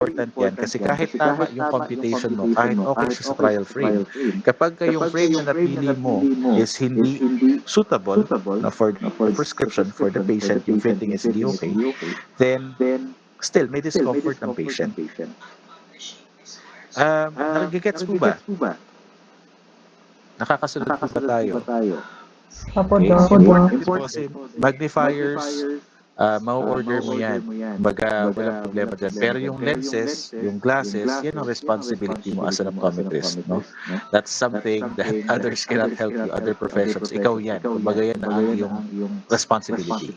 important yan kasi kahit tama yung computation mo, kahit okay siya sa trial frame, kapag yung frame na napili mo is hindi suitable na for the prescription for the patient, yung fitting is hindi okay, then still may discomfort ng patient. Nagigets po ba? Nakakasunod po ba tayo? Opo, Okay, Doc. important po kasi magnifiers, mau-order mo yan. Kumbaga, walang problema dyan. Pero yung lenses, yung glasses, yan ang responsibility mo as an optometrist, no? That's something that others cannot help you, other professions. Ikaw yan. Kumbaga yan ang iyong responsibility.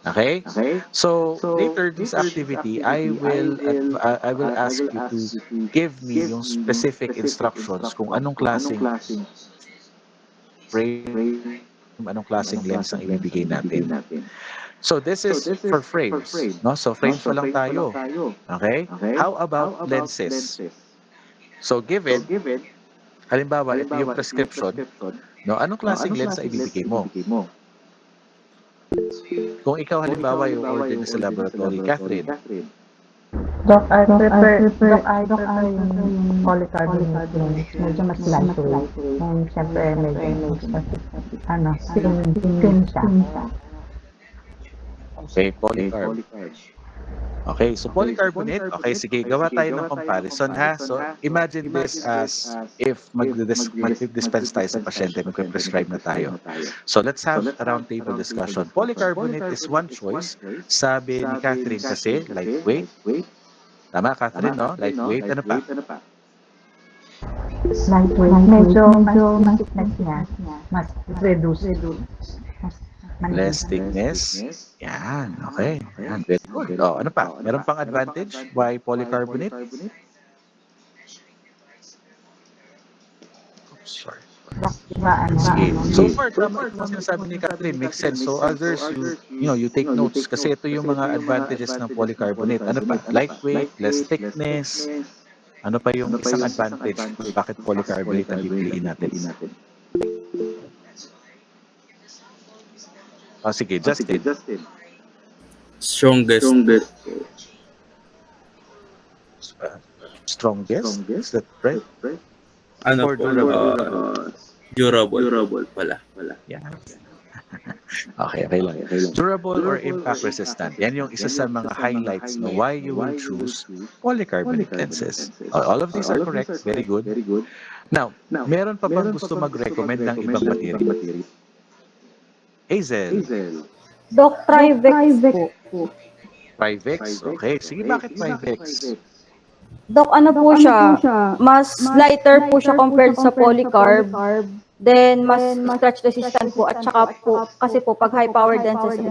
Okay? So, later this activity, I will ask you to give me yung specific instructions kung anong klaseng frame, anong klaseng lens ang ibibigay natin. So this is for frames, no? So frames pa lang tayo. Okay? How about lenses? So given, halimbawa, ito yung prescription, no? Anong klaseng lens ang ibibigay mo? Kung ikaw halimbawa yung order na sa laboratory, Catherine, Doc, I prefer yung polycarbonate lens. Medyo mas lightweight. And syempre, medyo thin siya. okay, polycarb. Okay, so polycarbonate, okay, sige, gawa tayo ng comparison ha. So imagine this as if mag-dispense tayo sa pasyente, magpe-prescribe na tayo. So let's have a roundtable discussion. Polycarbonate is one choice. Sabi ni Catherine kasi, lightweight. Tama, Catherine, no? Lightweight, ano pa? Lightweight. Medyo mas thickness niya. Mas reduced. Less thickness. Yan, okay. Yan, very good. Oh, ano pa? Meron pang advantage? Why polycarbonate? Sorry. Sige. So far, tama yung sinasabi ni Catherine. Makes sense. So others, you take notes kasi ito yung mga advantages ng polycarbonate. Ano pa? Lightweight, less thickness. Ano pa yung isang advantage? Bakit polycarbonate ang pipiliin natin? Oh, sige, Justin. Strongest. Strongest? Is that right? Ano Or po? durable? Durable pala. Yeah. Okay lang. Durable or impact resistant. Yan yung isa sa mga highlights no why you will choose polycarbonate lenses. All of these are correct. Very good. Now, meron pa bang gusto mag-recommend ng ibang material? Hazel. Doc, Trivex po. Trivex? Okay. Sige, bakit Trivex? Doc, ano po siya? Mas lighter po siya compared sa polycarb. Then, mas scratch resistant po. At saka po, kasi po, pag high power lenses,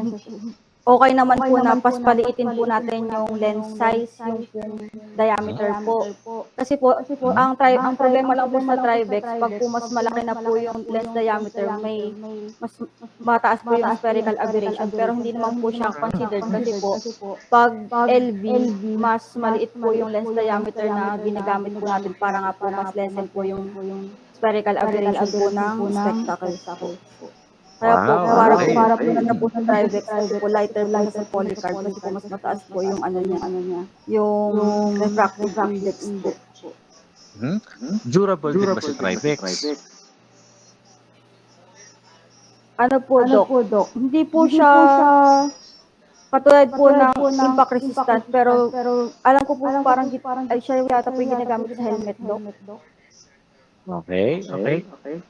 okay naman po na paspaliitin po natin yung lens size, yung diameter po. Kasi po, ang problema lang po sa Trivex, pag po mas malaki na po yung lens diameter, mas mataas po yung spherical aberration. Pero hindi naman po siya considered kasi po, pag LV, mas maliit po yung lens diameter na ginagamit po natin para nga po mas lessen po yung spherical aberration po ng spectacles po. Kaya po, para po na po sa Trivex, kasi po lighter po sa polycarb, kasi po mas mataas po yung yung refractive index po. Durable din ba si Trivex? Ano po, Doc? Hindi po siya katulad po ng impact resistant, pero alam ko po parang siya yata po yung ginagamit sa helmet, Doc. Okay.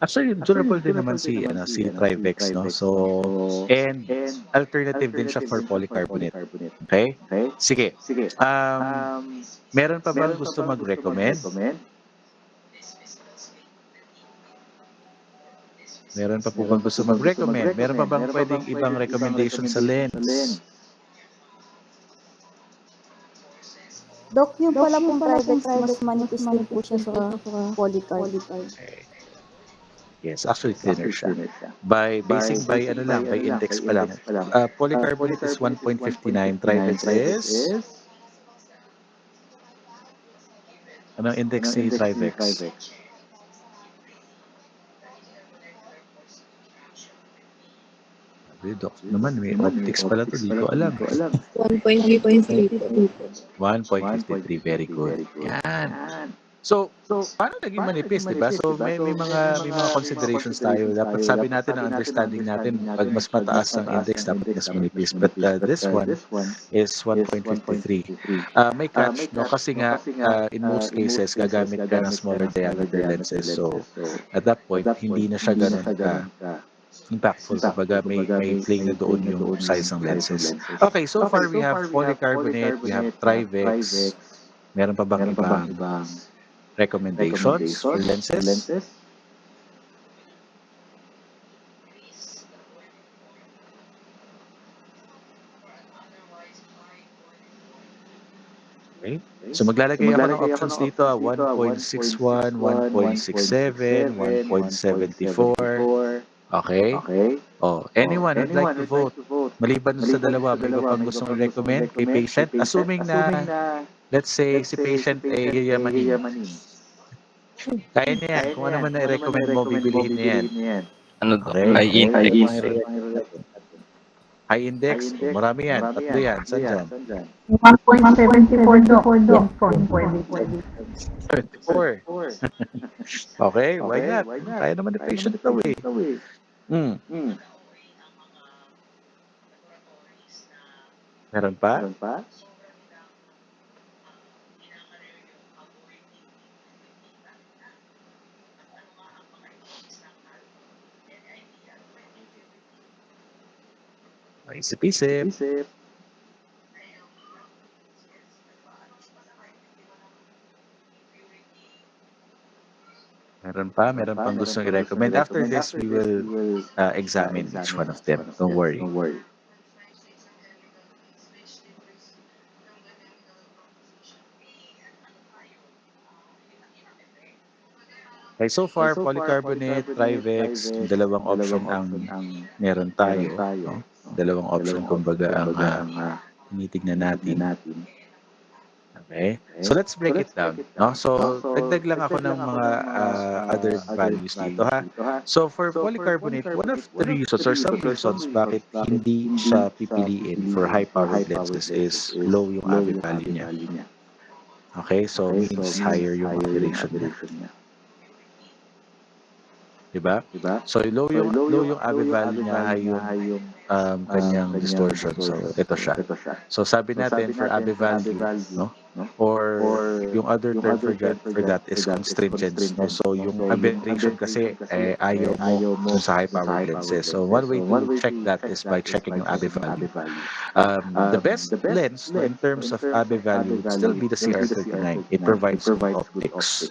Actually, durable din naman si Trivex, no? So, and alternative din siya for polycarbonate. Okay? Sige. Meron pa bang gusto mag-recommend? Meron pa po bang gusto mag-recommend? Meron pa bang pwedeng ibang recommendation sa lens? Doc, yung pala pong Trivex, mas manipis din po siya sa polycarb. Okay. Yes, actually thinner siya. Basing by index pa lang. Polycarbonate is 1.59, Trivex is anong index ni Trivex? Doc naman, may optics pala to, di ko alam. 1.53 po. 1.53, very good. Yan. So, paano naging manipis, di ba? So, may mga considerations tayo. Dapat sabi natin, ang understanding natin, pag mas mataas ang index, dapat mas manipis. But this one is 1.53. May catch, no? Kasi nga, in most cases, gagamit ka ng smaller diameter lenses. So, at that point, hindi na siya ganun impactful. Kumbaga, may play na doon yung size ng lenses. Okay, so far we have polycarbonate, we have Trivex. Meron pa bang ibang recommendations for lenses? Okay. So maglalagay ako ng options dito, 1.61, 1.67, 1.74. Okay? Oh, anyone would like to vote? Maliban dun sa dalawa, may iba pang gustong i-recommend kay patient? Assuming na, let's say, si patient ay yayamanin. Kaya niya yan. Kung ano man na i-recommend mo, bibilihin niya yan. Ano to? Okay. High index. High index, marami yan. Tatlo yan. Saan dyan? 1.74 Doc. Yan po, pwede. 74. Okay, why not? Kaya naman ni patient ito eh. Meron pa? Isip-isip. Meron pang gustong i-recommend. After this, we will examine each one of them. Don't worry. Okay, so far, polycarbonate, Trivex, dalawang option ang meron tayo. No? Dalawang option, kumbaga, ang tinitignan natin. Okay? So, let's break it down. No? So, dagdag lang ako ng mga other values dito, ha? So, for polycarbonate, one of the reasons or some reasons bakit hindi siya pipiliin for high-powered lenses is low yung Abe value niya. Okay? So, means higher yung aberration niya. Diba? So, low yung Abe value niya, high yung kanyang distortion. So, ito siya. So, sabi natin for Abe value, no? Or yung other term for that is constringence, no? So, yung aberration kasi ayaw mo dun sa high-powered lenses. So, one way to check that is by checking yung Abe value. The best lens, no, in terms of Abe value would still be the CR39. It provides good optics.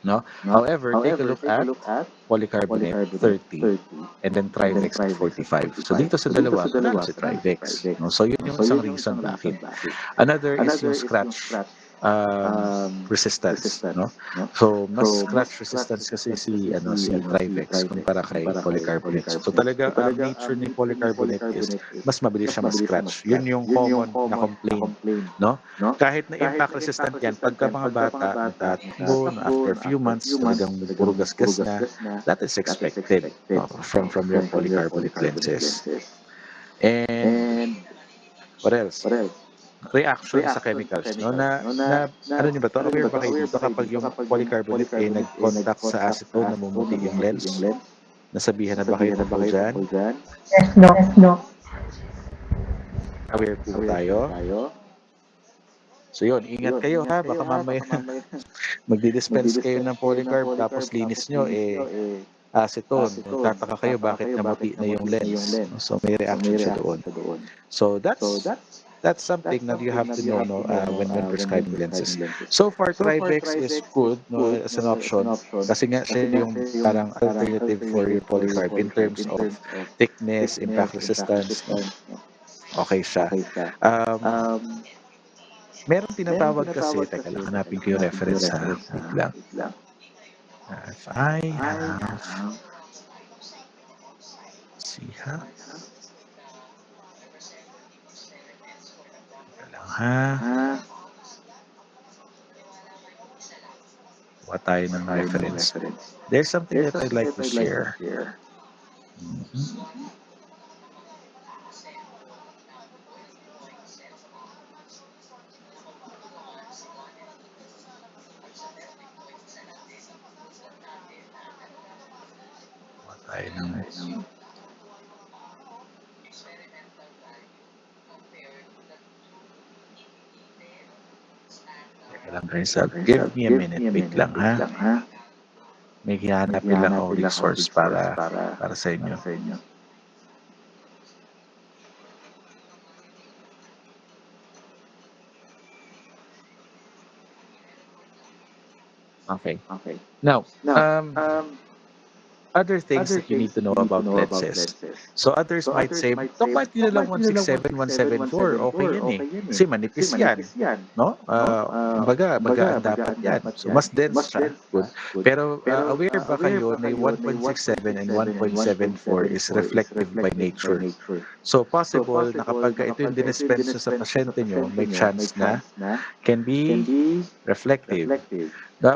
No? However, take a look at polycarbonate 30 and then Trivex at 45. So dito sa dalawa, panalo si Trivex. No? So yun yung isang reason bakit. Another is yung scratch resistance, no? So mas scratch resistance kasi si Trivex kumpara kay polycarbonate. So talaga ang nature ni polycarbonate is mas mabilis siya ma-scratch. Yun yung common na complaint, no? Kahit na impact resistant yan, pagka mga bata natatakbo, after a few months talagang puro gasgas na, that is expected from your polycarbonate lenses. And what else? Reaction sa chemicals, no? Na ano niyo ba to? Aware ba kayo dito kapag yung polycarbonate ay nag-contact sa acetone, namumuti yung lens? Nasabihan na ba kayo tungkol dyan? Yes, Doc. Aware po tayo? So yun, ingat kayo ha, baka mamaya magdi-dispense kayo ng polycarb tapos linis nyo acetone. Tataka kayo bakit namuti na yung lens. So may reaction siya doon. So that's something that you have to know, no, when prescribing lenses. So far, Trivex is good, no, as an option kasi nga siya yung parang alternative for your polycarb in terms of thickness, impact resistance. No? Okay siya. Meron tinatawag kasi, teka lang, hanapin ko yung reference ha. Wait lang. If I have, see ha. Kuha tayo ng reference. There's something that I'd like to share. tayo ng Teka lang guys, give me a minute, wait lang ha. May hihanapin lang akong resource para sa inyo. Okay. Now, other things that you need to know about lenses. So others might say, Doc, bakit yun na lang 167, 174? Okay yan eh. Kasi manipis yan. No? Kumbaga, magaan dapat yan. So mas dense siya. Good. Pero aware ba kayo na 1.67 and 1.74 is reflective by nature? So possible na kapag ito yung dinispensa sa pasyente nyo, may chance na can be reflective.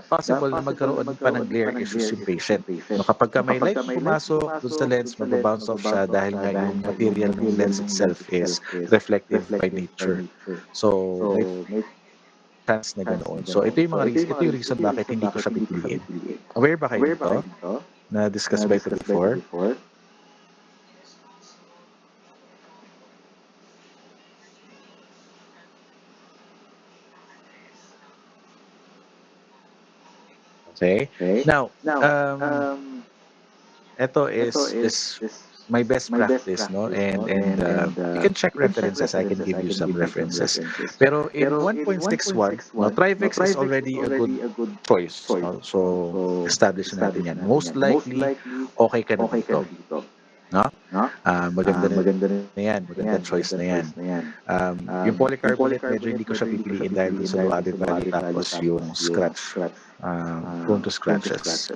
Possible na magkaroon pa ng glare issues yung patient. No, kapag may light pumasok dun sa lens, mag-bounce off siya dahil nga yung material ng lens itself is reflective by nature. So, may chance na ganoon. So, ito yung reason bakit hindi ko siya pipiliin. Aware ba kayo dito? Na-discuss ba ito before? Okay. Now, ito is my best practice, no? And you can check references. I can give you some references. Pero in 1.61, no, Trivex is already a good choice. No? So, establish natin yan. Most likely, okay ka na dito. No? Maganda na yan. Maganda choice na yan. Yung polycarbonate, medyo hindi ko siya pipiliin dahil sa Loabe Valley tapos yung scratch. Prone to scratches.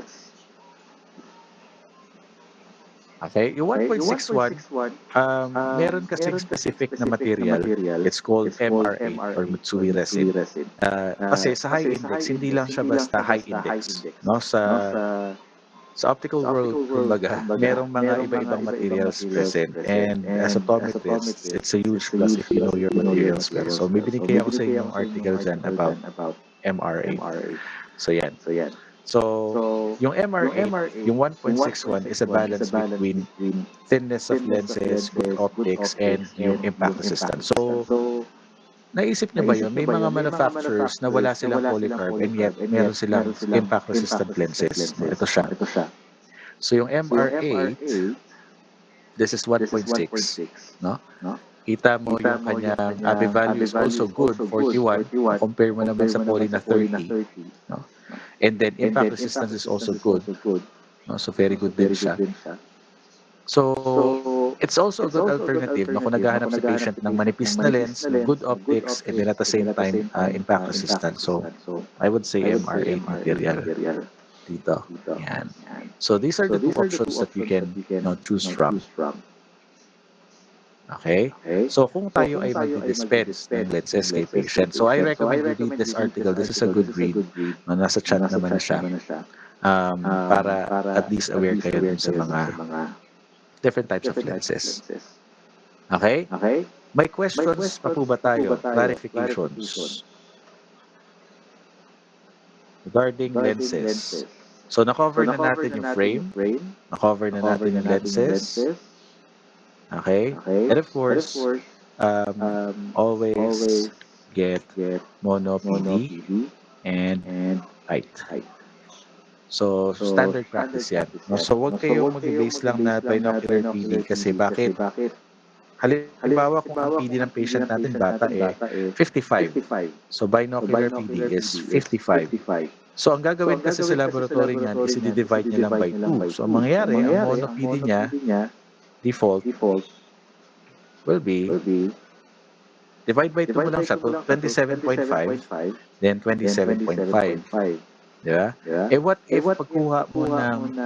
Okay, yung 1.61, meron kasing specific na material. It's called MRA or Mitsui resin. Kasi sa high index, hindi lang siya basta high index. No? Sa optical world, kumbaga, merong mga iba-ibang materials present. And as a optometrist, it's a huge plus if you know your materials well. So may binigay ako sa inyong article dyan about MRA. So yan. So yung MRA, yung 1.61 is a balance between thinness of lenses, good optics, and yung impact resistance. So naisip niyo ba yun? May mga manufacturers na wala silang polycarb and yet meron silang impact resistant lenses. Ito siya. So yung MRA, this is 1.6. No? Kita mo yung kanyang AB value is also good, 41. Compare mo naman sa poly na 30. No? And then impact resistance is also good. No? So very good din siya. So it's also a good alternative na kung naghahanap si patient ng manipis na lens, good optics, and then at the same time impact resistance. So I would say MRA material dito. Yan. So these are the two options that you can choose from. Okay? So, kung tayo ay mag-dispense ng lenses kay patient, so I recommend you read this article. This is a good read. Nasa chat naman na siya. Para at least aware kayo dun sa mga different types of lenses. Okay? May questions pa po ba tayo? Clarifications? Regarding lenses. So, na-cover na natin yung frame. Na-cover na natin yung lenses. Okay? And of course, always get mono PD and height. So, standard practice yan. No? So, huwag kayong mag-base lang na binocular PD kasi bakit? Halimbawa, kung ang PD ng patient natin bata 55. So, binocular PD is 55. So, ang gagawin kasi sa laboratory niyan is i-divide niya lang by 2. So, ang mangyayari, ang mono PD niya, default will be divide by 2 mo lang siya to 27.5 then 27.5, di ba? What if pagkuha mo ng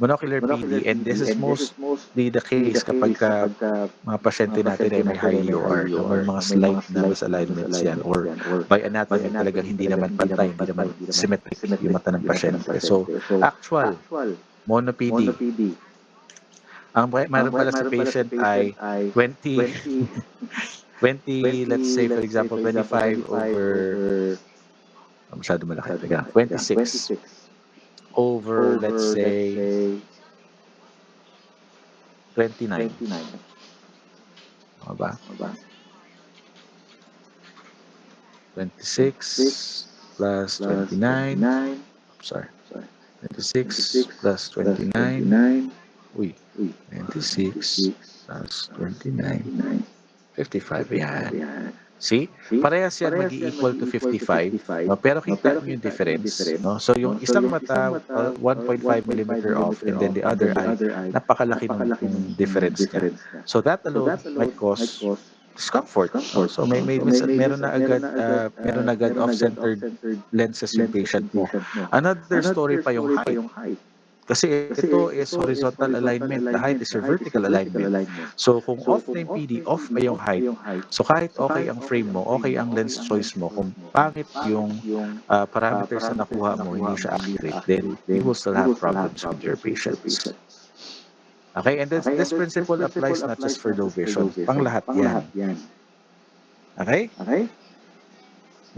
monocular PD, and this is mostly the case kapag mga pasyente natin ay may high UR, may mga slight na misalignments yan, or by anatomy talagang hindi naman pantay, hindi naman symmetric yung mata ng pasyente. So, actual mono PD. Ang meron pala sa patient ay 20, let's say for example, 25 over, masyado malaki, 26 over, let's say, 29. O ba? 26 plus 29. Sorry. 26 plus 29. Uy. 26 plus 29. 55. Yan. See? Parehas yan mag-i-equal to 55. No? Pero kita nyo yung difference. No? So yung isang mata, 1.5 millimeter off, and then the other eye, napakalaki ng difference niya. So that alone might cause discomfort. No? So meron na agad off-centered lenses yung patient mo. Another story pa yung height. Kasi ito is horizontal alignment. The height is your vertical alignment. So kung off na yung PD, off pa yung height. So kahit okay ang frame mo, okay ang lens choice mo, kung pangit yung parameters na nakuha mo, hindi siya accurate, then you will still have problems with your patients. Okay, and this principle applies not just for low vision, pang lahat yan. Okay?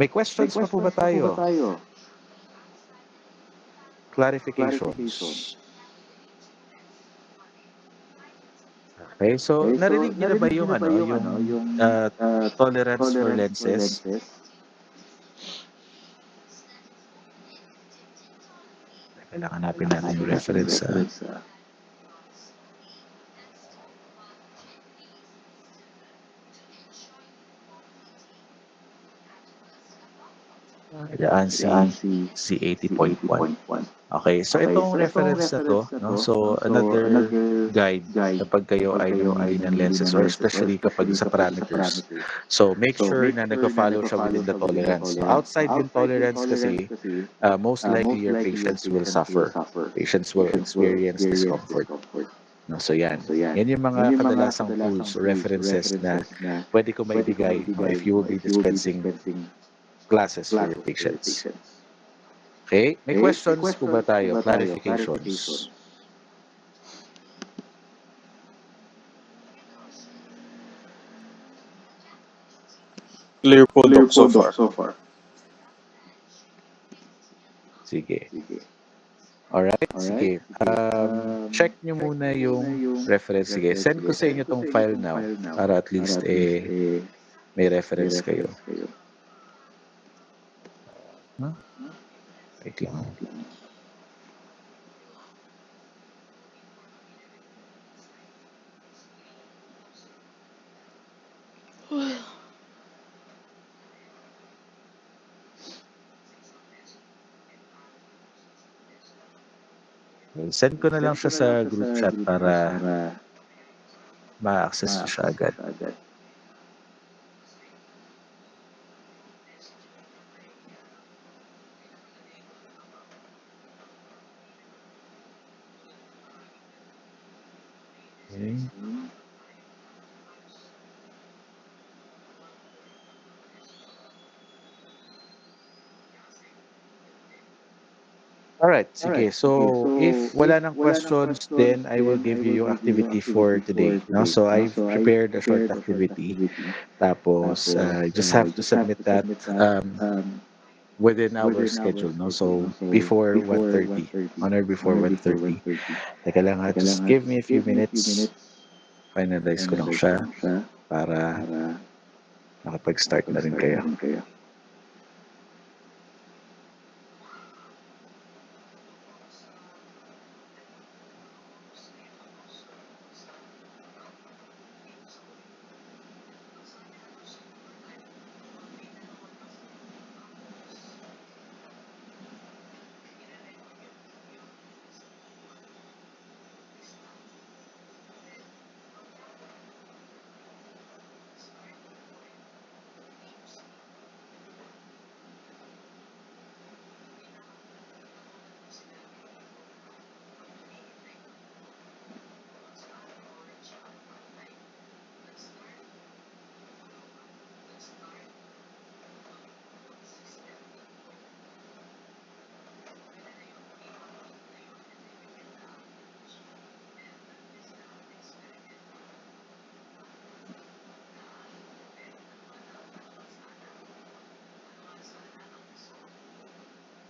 May questions pa po ba tayo? Clarifications. Okay, so narinig niyo na ba yung tolerance for lenses? Kailangan natin yung reference sa si 80.1. Okay, so itong reference na to, no? So another guide kapag kayo ay bumili ng lenses or especially kapag sa parameters. So make sure na nag-follow siya within the tolerance. So outside yung tolerance kasi, most likely your patients will suffer. Patients will experience discomfort. No, so yan. Yan yung mga kadalasang tools or references na pwede ko maibigay, no, if you will be dispensing glasses for your patients. Okay? May questions po ba tayo? Clarifications? Clear po, Doc, so far. Sige. Alright? Sige. Check nyo muna yung reference. Sige. Send ko sa inyo tong file now para at least may reference kayo. Huh? Wait lang. Send ko na lang siya sa group chat para ma-access nyo siya agad. Okay. Alright, sige. So, if wala nang questions, then I will give you yung activity for today. No? So, I've prepared a short activity. Tapos, you just have to submit that within our schedule. No? So, before 1:30. On or before 1:30. Teka lang ha, just give me a few minutes. Finalize ko lang siya para makapag-start na rin kayo.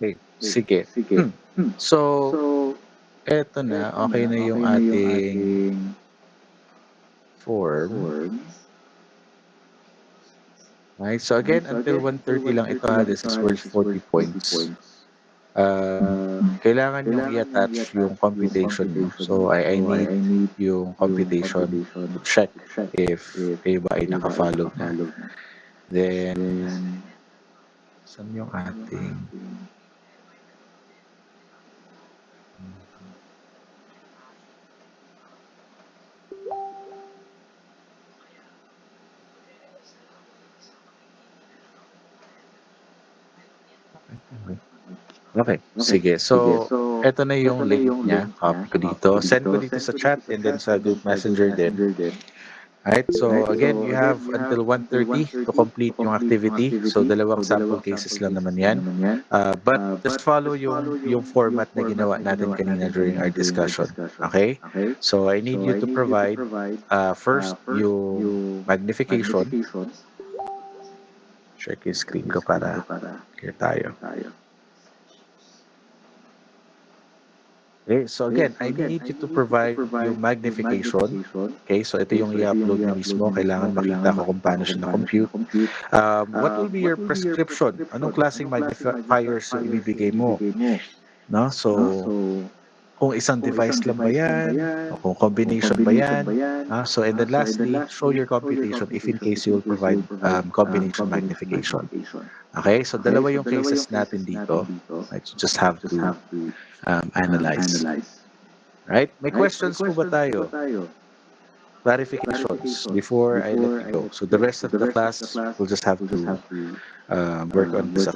Okay, sige. So, eto na. Okay na yung ating form. Right? So again, until 130 lang ito ha. This is worth 40 points. Kailangan yung i-attach yung computation mo. So I need yung computation to check if kayo ba ay naka-follow na. Then, saan yung ating... Okay, sige. So, eto na yung link niya. Copy ko dito. Send ko dito sa chat and then sa group messenger din. Alright, so again, you have until 1:30 to complete yung activity. So, dalawang sample cases lang naman yan. But just follow yung format na ginawa natin kanina during our discussion. Okay? So, I need you to provide first yung magnification. Check yung screen ko para clear tayo. Okay, so again, I need you to provide yung magnification. Okay, so ito yung i-upload na mismo. Kailangan makita ko kung paano siya na-compute. What will be your prescription? Anong klaseng magnifiers yung ibibigay mo? No? So, kung isang device lang ba yan? O kung combination ba yan? So, and then lastly, show your computation if in case you will provide combination magnification. Okay, so dalawa yung cases natin dito. Right, you just have to analyze. Right? May questions po ba tayo? Clarifications before I let you go. So the rest of the class, we'll just have to work on this.